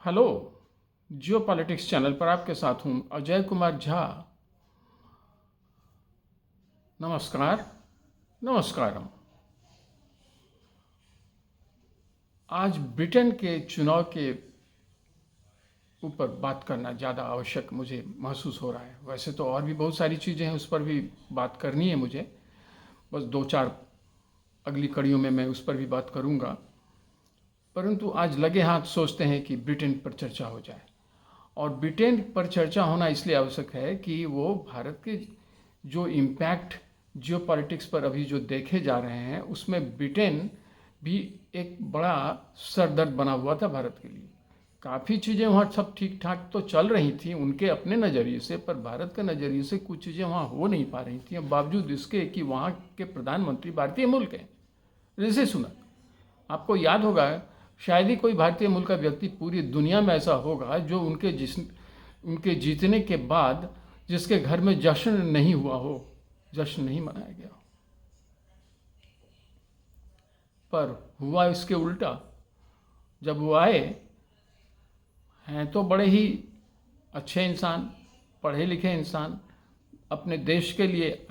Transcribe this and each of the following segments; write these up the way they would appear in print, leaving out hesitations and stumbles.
Hello. जियो politics channel पर आपके साथ हूं अजय कुमार झा। नमस्कार। नमस्कारम। आज ब्रिटेन के चुनाव के ऊपर बात करना ज़्यादा आवश्यक मुझे महसूस हो रहा है। वैसे तो और भी बहुत सारी चीज़ें हैं, उस पर भी बात करनी है मुझे। बस दो चार अगली कड़ियों में मैं उस पर भी बात करूंगा, परंतु आज लगे हाथ सोचते हैं कि ब्रिटेन पर चर्चा हो जाए। और ब्रिटेन पर चर्चा होना इसलिए आवश्यक है कि वो भारत के जो इम्पैक्ट जियो पॉलिटिक्स पर अभी जो देखे जा रहे हैं, उसमें ब्रिटेन भी एक बड़ा सरदर्द बना हुआ था भारत के लिए। काफ़ी चीज़ें वहाँ सब ठीक ठाक तो चल रही थी उनके अपने नज़रिए से, पर भारत के नज़रिए से कुछ चीज़ें वहाँ हो नहीं पा रही थी, बावजूद इसके कि वहाँ के प्रधानमंत्री भारतीय मूल के हैं, ऋषि सुनक। आपको याद होगा, शायद ही कोई भारतीय मूल का व्यक्ति पूरी दुनिया में ऐसा होगा जो उनके जीतने के बाद जिसके घर में जश्न नहीं हुआ हो, जश्न नहीं मनाया गया हो। पर हुआ इसके उल्टा। जब वो आए, हैं तो बड़े ही अच्छे इंसान, पढ़े लिखे इंसान, अपने देश के लिए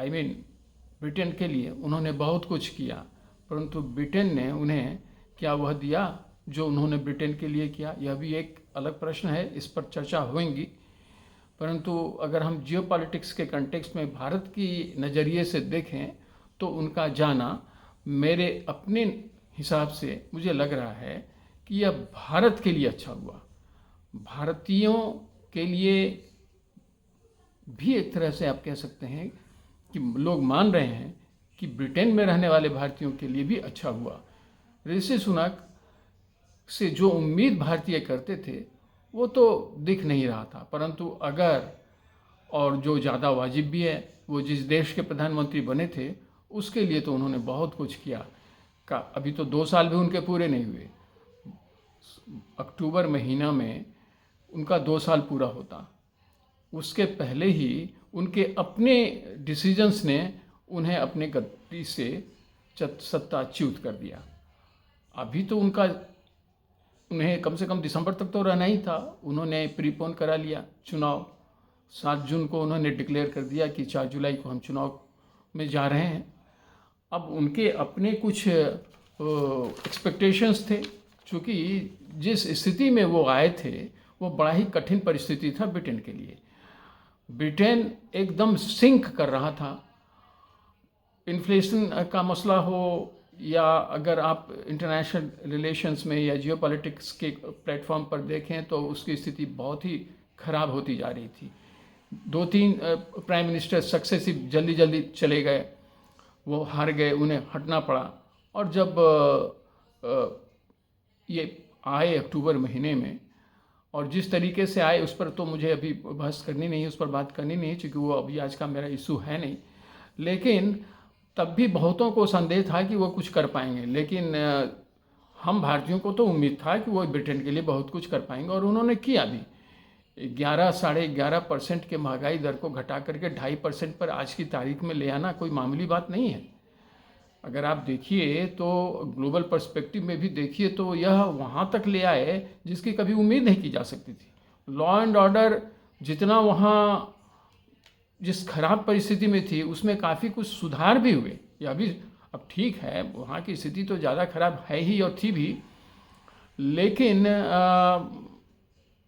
ब्रिटेन के लिए उन्होंने बहुत कुछ किया, परंतु ब्रिटेन ने उन्हें क्या वह दिया जो उन्होंने ब्रिटेन के लिए किया? यह भी एक अलग प्रश्न है, इस पर चर्चा होगी। परंतु अगर हम जियो पॉलिटिक्स के कंटेक्स्ट में भारत की नज़रिए से देखें तो उनका जाना मेरे अपने हिसाब से मुझे लग रहा है कि यह भारत के लिए अच्छा हुआ। भारतीयों के लिए भी एक तरह से आप कह सकते हैं कि लोग मान रहे हैं कि ब्रिटेन में रहने वाले भारतीयों के लिए भी अच्छा हुआ। ऋषि सुनक से जो उम्मीद भारतीय करते थे वो तो दिख नहीं रहा था, परंतु अगर, और जो ज़्यादा वाजिब भी है, वो जिस देश के प्रधानमंत्री बने थे उसके लिए तो उन्होंने बहुत कुछ किया। अभी तो 2 साल भी उनके पूरे नहीं हुए। अक्टूबर महीना में उनका 2 साल पूरा होता। उसके पहले ही उनके अपने डिसीजंस ने उन्हें अपने गद्दी से सत्ताच्युत कर दिया। अभी तो उन्हें कम से कम दिसंबर तक तो रहना ही था। उन्होंने प्रीपोन करा लिया चुनाव। 7 जून को उन्होंने डिक्लेयर कर दिया कि 4 जुलाई को हम चुनाव में जा रहे हैं। अब उनके अपने कुछ एक्सपेक्टेशंस थे, क्योंकि जिस स्थिति में वो आए थे वो बड़ा ही कठिन परिस्थिति था ब्रिटेन के लिए। ब्रिटेन एकदम सिंक कर रहा था। इन्फ्लेशन का मसला हो, या अगर आप इंटरनेशनल रिलेशंस में या जियो पॉलिटिक्स के प्लेटफॉर्म पर देखें तो उसकी स्थिति बहुत ही खराब होती जा रही थी। 2-3 प्राइम मिनिस्टर सक्सेसिव जल्दी जल्दी चले गए, वो हार गए, उन्हें हटना पड़ा। और जब ये आए अक्टूबर महीने में, और जिस तरीके से आए उस पर तो मुझे अभी बहस करनी नहीं, उस पर बात करनी नहीं, क्योंकि वो अभी आज का मेरा इशू है नहीं। लेकिन तब भी बहुतों को संदेह था कि वो कुछ कर पाएंगे, लेकिन हम भारतीयों को तो उम्मीद था कि वो ब्रिटेन के लिए बहुत कुछ कर पाएंगे, और उन्होंने किया भी। 11-11.5% के महंगाई दर को घटा करके 2.5% पर आज की तारीख में ले आना कोई मामूली बात नहीं है। अगर आप देखिए तो ग्लोबल पर्सपेक्टिव में भी देखिए तो यह वहाँ तक ले आए जिसकी कभी उम्मीद नहीं की जा सकती थी। लॉ एंड ऑर्डर जितना वहाँ जिस खराब परिस्थिति में थी उसमें काफ़ी कुछ सुधार भी हुए। यह भी अब ठीक है, वहाँ की स्थिति तो ज़्यादा खराब है ही और थी भी, लेकिन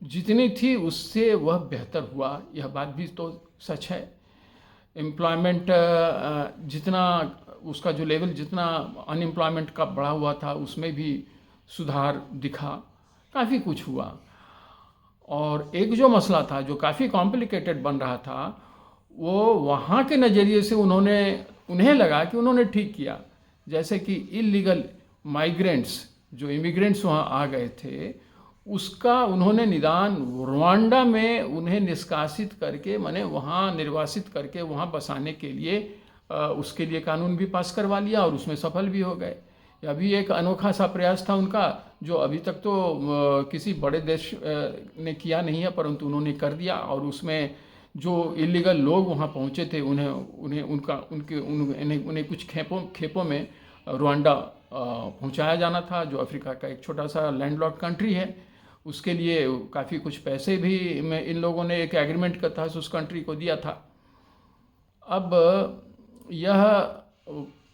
जितनी थी उससे वह बेहतर हुआ, यह बात भी तो सच है। एम्प्लॉयमेंट जितना उसका जो लेवल जितना अनएम्प्लॉयमेंट का बढ़ा हुआ था उसमें भी सुधार दिखा, काफ़ी कुछ हुआ। और एक जो मसला था जो काफ़ी कॉम्प्लिकेटेड बन रहा था, वो वहाँ के नज़रिए से उन्हें लगा कि उन्होंने ठीक किया। जैसे कि इलीगल माइग्रेंट्स, जो इमिग्रेंट्स वहाँ आ गए थे, उसका उन्होंने निदान रुवांडा में उन्हें निष्कासित करके, माने वहाँ निर्वासित करके वहाँ बसाने के लिए उसके लिए कानून भी पास करवा लिया, और उसमें सफल भी हो गए। यह भी एक अनोखा सा प्रयास था उनका, जो अभी तक तो किसी बड़े देश ने किया नहीं है, परंतु उन्होंने कर दिया। और उसमें जो इलीगल लोग वहाँ पहुँचे थे उन्हें कुछ खेपों में रुवांडा पहुँचाया जाना था, जो अफ्रीका का एक छोटा सा लैंडलॉक्ड कंट्री है। उसके लिए काफ़ी कुछ पैसे भी में इन लोगों ने एक एग्रीमेंट का था उस कंट्री को दिया था। अब यह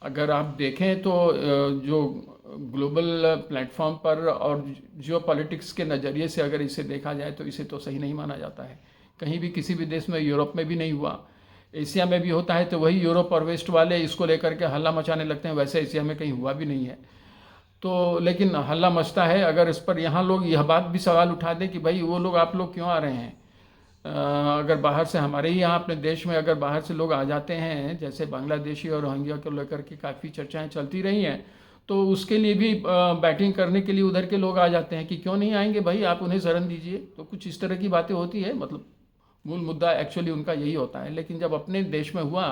अगर आप देखें तो जो ग्लोबल प्लेटफॉर्म पर और जियो पॉलिटिक्स के नज़रिए से अगर इसे देखा जाए तो इसे तो सही नहीं माना जाता है। कहीं भी किसी भी देश में, यूरोप में भी नहीं हुआ, एशिया में भी होता है तो वही यूरोप और वेस्ट वाले इसको लेकर के हल्ला मचाने लगते हैं, वैसे एशिया में कहीं हुआ भी नहीं है। तो लेकिन हल्ला मचता है। अगर इस पर यहाँ लोग यह बात भी सवाल उठा दें कि भाई वो लोग, आप लोग क्यों आ रहे हैं? अगर बाहर से, हमारे ही यहाँ अपने देश में अगर बाहर से लोग आ जाते हैं, जैसे बांग्लादेशी और रोहिंग्या को लेकर के काफ़ी चर्चाएं चलती रही हैं, तो उसके लिए भी बैटिंग करने के लिए उधर के लोग आ जाते हैं कि क्यों नहीं आएंगे भाई, आप उन्हें शरण दीजिए। तो कुछ इस तरह की बातें होती है, मतलब मूल मुद्दा एक्चुअली उनका यही होता है। लेकिन जब अपने देश में हुआ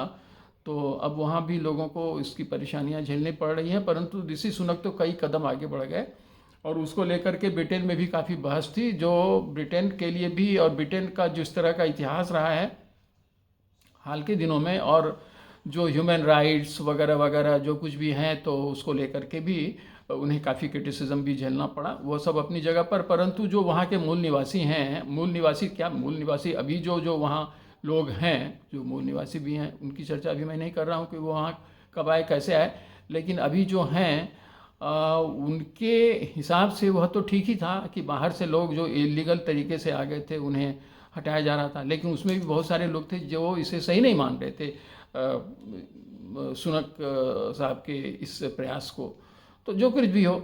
तो अब वहाँ भी लोगों को इसकी परेशानियाँ झेलनी पड़ रही हैं, परंतु ऋषि सुनक तो कई कदम आगे बढ़ गए और उसको लेकर के ब्रिटेन में भी काफ़ी बहस थी, जो ब्रिटेन के लिए भी, और ब्रिटेन का जिस तरह का इतिहास रहा है हाल के दिनों में, और जो ह्यूमन राइट्स वगैरह वगैरह जो कुछ भी हैं, तो उसको लेकर के भी उन्हें काफ़ी क्रिटिसिज्म भी झेलना पड़ा। वो सब अपनी जगह पर, परंतु जो वहाँ के मूल निवासी हैं, मूल निवासी क्या, मूल निवासी अभी जो वहाँ लोग हैं, जो मूल निवासी भी हैं, उनकी चर्चा अभी मैं नहीं कर रहा हूँ कि वो वहाँ कब आए कैसे आए, लेकिन अभी जो हैं उनके हिसाब से वह तो ठीक ही था कि बाहर से लोग जो इलीगल तरीके से आ गए थे उन्हें हटाया जा रहा था, लेकिन उसमें भी बहुत सारे लोग थे जो इसे सही नहीं मान रहे थे, सुनक साहब के इस प्रयास को। तो जो कुछ भी हो,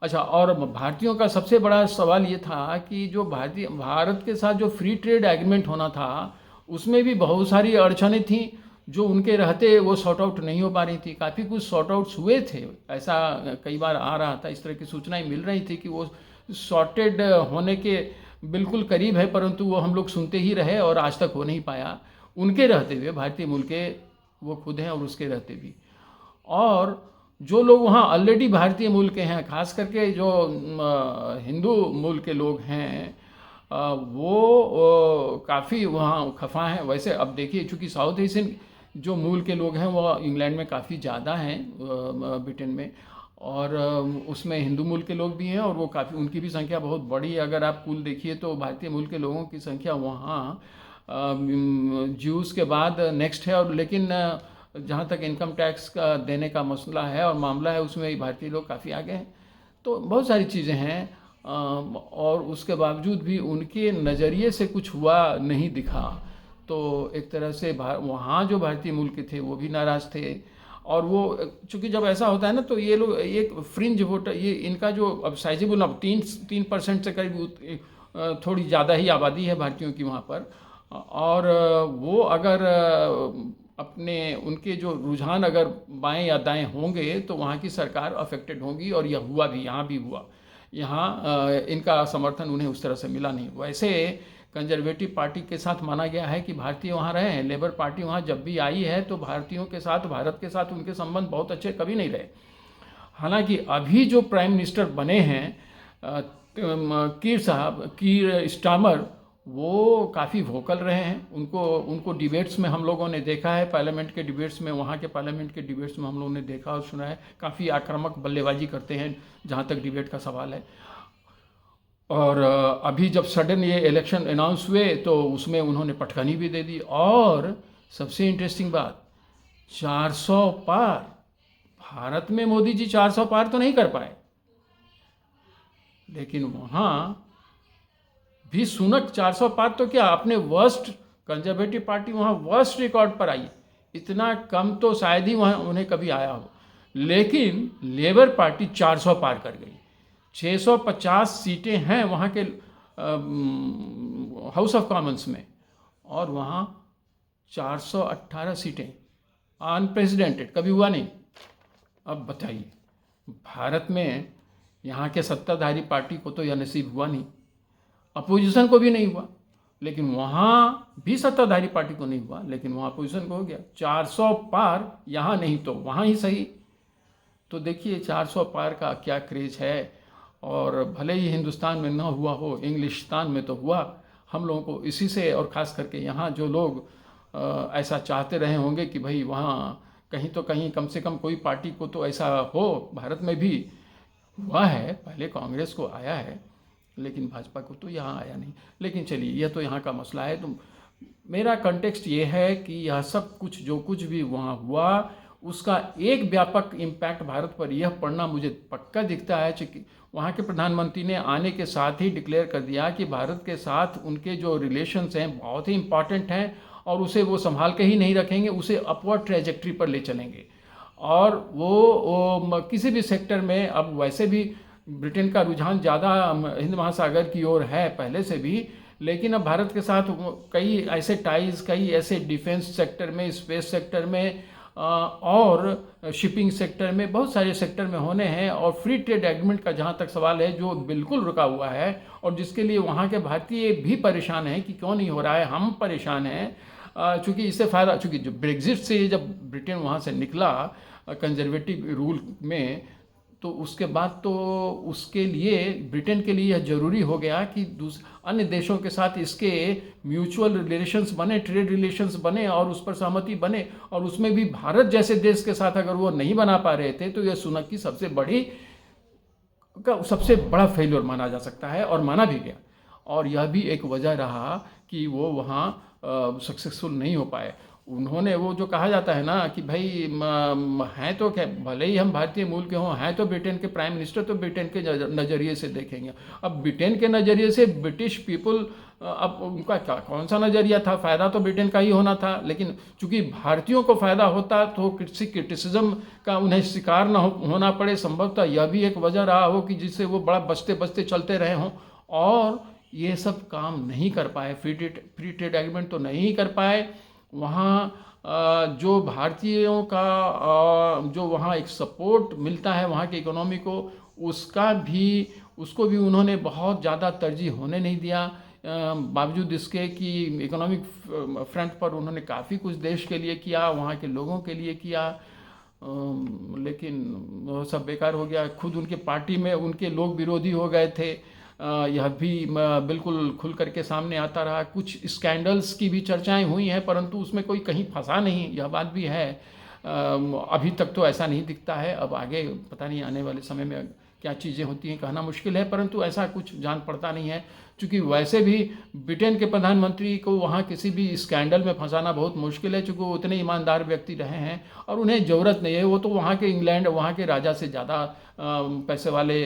अच्छा, और भारतीयों का सबसे बड़ा सवाल ये था कि जो भारत के साथ जो फ्री ट्रेड एग्रीमेंट होना था, उसमें भी बहुत सारी अड़चनें थीं जो उनके रहते वो सॉर्ट आउट नहीं हो पा रही थी। काफ़ी कुछ सॉर्ट आउट्स हुए थे, ऐसा कई बार आ रहा था, इस तरह की सूचनाएं मिल रही थी कि वो सॉर्टेड होने के बिल्कुल करीब है, परंतु वो हम लोग सुनते ही रहे और आज तक हो नहीं पाया, उनके रहते हुए, भारतीय मूल के वो खुद हैं और उसके रहते भी। और जो लोग वहाँ ऑलरेडी भारतीय मूल के हैं, खास करके जो हिंदू मूल के लोग हैं, वो काफ़ी वहाँ खफा हैं। वैसे अब देखिए, चूँकि साउथ एशियन जो मूल के लोग हैं वो इंग्लैंड में काफ़ी ज़्यादा हैं, ब्रिटेन में, और उसमें हिंदू मूल के लोग भी हैं और वो काफ़ी, उनकी भी संख्या बहुत बड़ी है। अगर आप कुल देखिए तो भारतीय मूल के लोगों की संख्या वहाँ ज्यूज़ के बाद नेक्स्ट है। और लेकिन जहाँ तक इनकम टैक्स का देने का मसला है और मामला है, उसमें भारतीय लोग काफ़ी आगे हैं। तो बहुत सारी चीज़ें हैं, और उसके बावजूद भी उनके नज़रिए से कुछ हुआ नहीं दिखा। तो एक तरह से वहाँ जो भारतीय मूल के थे वो भी नाराज़ थे। और वो चूँकि जब ऐसा होता है ना, तो ये लोग एक फ्रिंज वोटर, ये इनका जो अब साइजेबल, अब 3% से करीब थोड़ी ज़्यादा ही आबादी है भारतीयों की वहाँ पर, और वो अगर अपने उनके जो रुझान अगर बाएं या दाएं होंगे तो वहाँ की सरकार अफेक्टेड होगी, और यह हुआ भी, यहाँ भी हुआ। यहाँ इनका समर्थन उन्हें उस तरह से मिला नहीं। वैसे कंजर्वेटिव पार्टी के साथ माना गया है कि भारतीय वहाँ रहे हैं, लेबर पार्टी वहाँ जब भी आई है तो भारतीयों के साथ, भारत के साथ उनके संबंध बहुत अच्छे कभी नहीं रहे। हालांकि अभी जो प्राइम मिनिस्टर बने हैं कीर स्टामर, वो काफ़ी वोकल रहे हैं। उनको डिबेट्स में हम लोगों ने देखा है, पार्लियामेंट के डिबेट्स में, वहाँ के पार्लियामेंट के डिबेट्स में हम लोगों ने देखा और सुना है, काफ़ी आक्रामक बल्लेबाजी करते हैं जहाँ तक डिबेट का सवाल है। और अभी जब सडन ये इलेक्शन अनाउंस हुए तो उसमें उन्होंने पटखनी भी दे दी। और सबसे इंटरेस्टिंग बात, 400 पार, भारत में मोदी जी 400 पार तो नहीं कर पाए, लेकिन वहाँ भी सुनक 400 पार तो क्या, अपने वर्स्ट, कंजर्वेटिव पार्टी वहाँ वर्स्ट रिकॉर्ड पर आई। इतना कम तो शायद ही वहाँ उन्हें कभी आया हो, लेकिन लेबर पार्टी 400 पार कर गई। 650 सीटें हैं वहाँ के हाउस ऑफ कॉमन्स में, और वहाँ 418 सीटें, अनप्रेसिडेंटेड, कभी हुआ नहीं। अब बताइए, भारत में यहाँ के सत्ताधारी पार्टी को तो यह नसीब हुआ नहीं, अपोजिशन को भी नहीं हुआ, लेकिन वहाँ भी सत्ताधारी पार्टी को नहीं हुआ, लेकिन वहाँ अपोजिशन को हो गया। 400 पार यहाँ नहीं तो वहाँ ही सही। तो देखिए 400 पार का क्या क्रेज है। और भले ही हिंदुस्तान में ना हुआ हो, इंग्लिस्तान में तो हुआ। हम लोगों को इसी से, और ख़ास करके यहाँ जो लोग ऐसा चाहते रहे होंगे कि भाई वहाँ कहीं तो कहीं कम से कम कोई पार्टी को तो ऐसा हो। भारत में भी हुआ है, पहले कांग्रेस को आया है, लेकिन भाजपा को तो यहाँ आया नहीं। लेकिन चलिए, यह तो यहाँ का मसला है। तो मेरा कंटेक्स्ट ये है कि यह सब कुछ जो कुछ भी वहाँ हुआ उसका एक व्यापक इम्पैक्ट भारत पर यह पड़ना मुझे पक्का दिखता है कि वहाँ के प्रधानमंत्री ने आने के साथ ही डिक्लेयर कर दिया कि भारत के साथ उनके जो रिलेशंस हैं बहुत ही इम्पॉर्टेंट हैं और उसे वो संभाल के ही नहीं रखेंगे, उसे अपवर्ड ट्रेजेक्ट्री पर ले चलेंगे। और वो किसी भी सेक्टर में, अब वैसे भी ब्रिटेन का रुझान ज़्यादा हिंद महासागर की ओर है पहले से भी, लेकिन अब भारत के साथ कई ऐसे टाइज, कई ऐसे डिफेंस सेक्टर में, स्पेस सेक्टर में और शिपिंग सेक्टर में, बहुत सारे सेक्टर में होने हैं। और फ्री ट्रेड एग्रीमेंट का जहाँ तक सवाल है जो बिल्कुल रुका हुआ है और जिसके लिए वहाँ के भारतीय भी परेशान हैं कि क्यों नहीं हो रहा है, हम परेशान हैं। चूँकि इससे फ़ायदा, चूँकि जो ब्रेग्जिट से जब ब्रिटेन वहाँ से निकला कंजर्वेटिव रूल में, तो उसके बाद तो उसके लिए, ब्रिटेन के लिए यह जरूरी हो गया कि अन्य देशों के साथ इसके म्यूचुअल रिलेशंस बने, ट्रेड रिलेशंस बने और उस पर सहमति बने। और उसमें भी भारत जैसे देश के साथ अगर वो नहीं बना पा रहे थे तो यह सुनक की सबसे बड़ा फेल्योर माना जा सकता है और माना भी गया। और यह भी एक वजह रहा कि वो वहाँ सक्सेसफुल नहीं हो पाए। उन्होंने वो जो कहा जाता है ना कि भाई हैं तो क्या, भले ही हम भारतीय मूल के हों, हैं तो ब्रिटेन के प्राइम मिनिस्टर, तो ब्रिटेन के नज़रिए से देखेंगे। अब ब्रिटेन के नज़रिए से ब्रिटिश पीपल, अब उनका क्या, कौन सा नज़रिया था, फ़ायदा तो ब्रिटेन का ही होना था। लेकिन चूंकि भारतीयों को फ़ायदा होता तो किसी क्रिटिसिज्म का उन्हें शिकार ना होना पड़े, संभवतः यह भी एक वजह रहा हो कि जिससे वो बड़ा बचते बचते चलते रहे हों। और ये सब काम नहीं कर पाए, फ्री ट्रेड एग्रीमेंट तो नहीं कर पाए। वहाँ जो भारतीयों का जो वहाँ एक सपोर्ट मिलता है वहाँ की इकोनॉमी को, उसको भी उन्होंने बहुत ज़्यादा तरजीह होने नहीं दिया। बावजूद इसके कि इकोनॉमिक फ्रंट पर उन्होंने काफ़ी कुछ देश के लिए किया, वहाँ के लोगों के लिए किया, लेकिन वो सब बेकार हो गया। खुद उनके पार्टी में उनके लोग विरोधी हो गए थे। यह भी बिल्कुल खुल करके सामने आता रहा। कुछ स्कैंडल्स की भी चर्चाएं हुई हैं, परंतु उसमें कोई कहीं फंसा नहीं, यह बात भी है। अभी तक तो ऐसा नहीं दिखता है। अब आगे पता नहीं आने वाले समय में क्या चीज़ें होती हैं, कहना मुश्किल है, परंतु ऐसा कुछ जान पड़ता नहीं है। चूँकि वैसे भी ब्रिटेन के प्रधानमंत्री को वहाँ किसी भी स्कैंडल में फंसाना बहुत मुश्किल है, चूँकि वो उतने ईमानदार व्यक्ति रहे हैं और उन्हें ज़रूरत नहीं है। वो तो वहाँ के इंग्लैंड, वहाँ के राजा से ज़्यादा पैसे वाले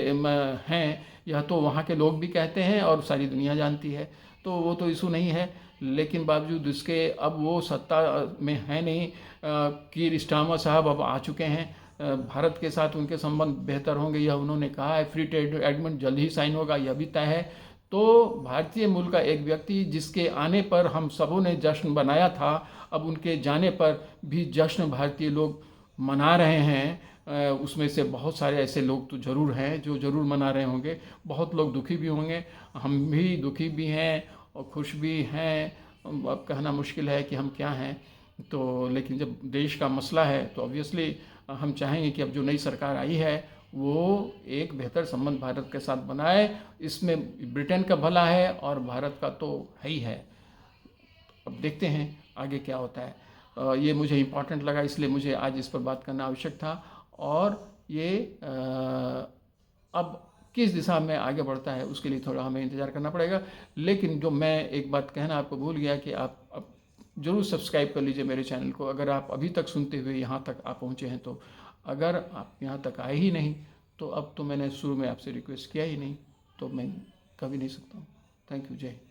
हैं, यह तो वहाँ के लोग भी कहते हैं और सारी दुनिया जानती है। तो वो तो इशू नहीं है। लेकिन बावजूद इसके अब वो सत्ता में है नहीं। कीर स्टारमर साहब अब आ चुके हैं। भारत के साथ उनके संबंध बेहतर होंगे, यह उन्होंने कहा है। फ्री ट्रेड एग्रीमेंट जल्द ही साइन होगा, यह भी तय है। तो भारतीय मूल का एक व्यक्ति जिसके आने पर हम सबों ने जश्न बनाया था, अब उनके जाने पर भी जश्न भारतीय लोग मना रहे हैं। उसमें से बहुत सारे ऐसे लोग तो ज़रूर हैं जो ज़रूर मना रहे होंगे। बहुत लोग दुखी भी होंगे, हम भी दुखी भी हैं और खुश भी हैं। अब कहना मुश्किल है कि हम क्या हैं। तो लेकिन जब देश का मसला है तो ऑब्वियसली हम चाहेंगे कि अब जो नई सरकार आई है वो एक बेहतर संबंध भारत के साथ बनाए। इसमें ब्रिटेन का भला है और भारत का तो है ही है। अब देखते हैं आगे क्या होता है। ये मुझे इम्पॉर्टेंट लगा, इसलिए मुझे आज इस पर बात करना आवश्यक था। और ये अब किस दिशा में आगे बढ़ता है उसके लिए थोड़ा हमें इंतज़ार करना पड़ेगा। लेकिन जो मैं एक बात कहना आपको भूल गया कि आप अब ज़रूर सब्सक्राइब कर लीजिए मेरे चैनल को, अगर आप अभी तक सुनते हुए यहाँ तक आप पहुँचे हैं तो। अगर आप यहाँ तक आए ही नहीं तो अब तो मैंने शुरू में आपसे रिक्वेस्ट किया ही नहीं, तो मैं कभी नहीं सकता हूँ। थैंक यू, जय हिंद।